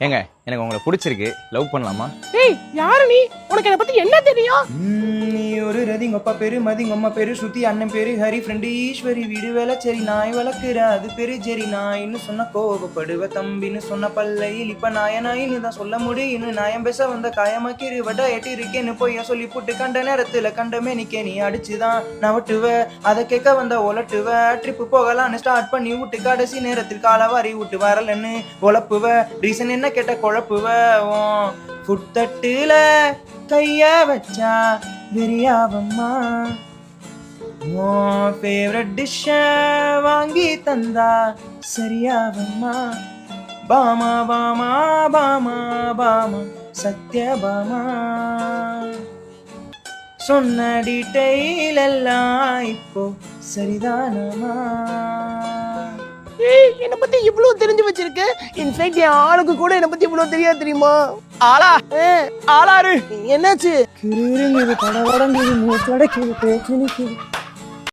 ஏங்க எனக்கு உங்களை பிடிச்சிருக்கு, லவ் பண்ணலாமா? ஏய் யாரு நீ? உனக்கு என்ன பத்தி என்ன தெரியும்? நீ ஒரு ரதி உங்க அப்பா பேரு மதி உங்க அம்மா பேரு ஸ்ருதி அண்ணன் பேரு ஹரி ஃப்ரெண்டு ஈஸ்வரி வீடு வேலை சரி நாய் வளர்க்குற அது பேரு ஜெரி நாயின்னு சொன்ன கோபப்படுவ தம்பின்னு சொன்ன பல்லையில் இப்ப நாயின்னு தான் சொல்ல முடியும்னு நாயம் பேச வந்த காயமாக்கிரு வடா எட்டி இருக்கேன்னு பொய்ய சொல்லி போட்டு கண்ட நேரத்துல கண்டமே நிக்க நீ அடிச்சுதான் நவட்டுவ அதை கேட்க வந்த ஒலட்டுவ ட்ரிப்பு போகலான்னு ஸ்டார்ட் பண்ணி விட்டு கடைசி நேரத்தில் காலவாரி விட்டு வரலன்னு உழப்புவ ரீசன் என்ன கேட்ட குழப்புவ புத்தட்டுல கைய வச்சா வெறியாவம்மா ஃபேவரட் டிஷ்ஷ வாங்கி தந்தா சரியாவம்மா பாமா பாமா பாமா பாமா சத்யபாமா சொன்ன டீட்டெயில் எல்லாம் இப்போ சரிதானமா? ஏய் என்ன பத்தி இவ்வளவு தெரிஞ்சு வச்சிருக்க? இன்ஃபேக்ட் என் ஆளுக்கு கூட என்ன பத்தி இவ்வளவு தெரியாது தெரியுமா? ஆளா ஆளாரு என்னாச்சு? கிருங்குது படவடங்குது மூச்சடக்குது பேச்சு நிக்குது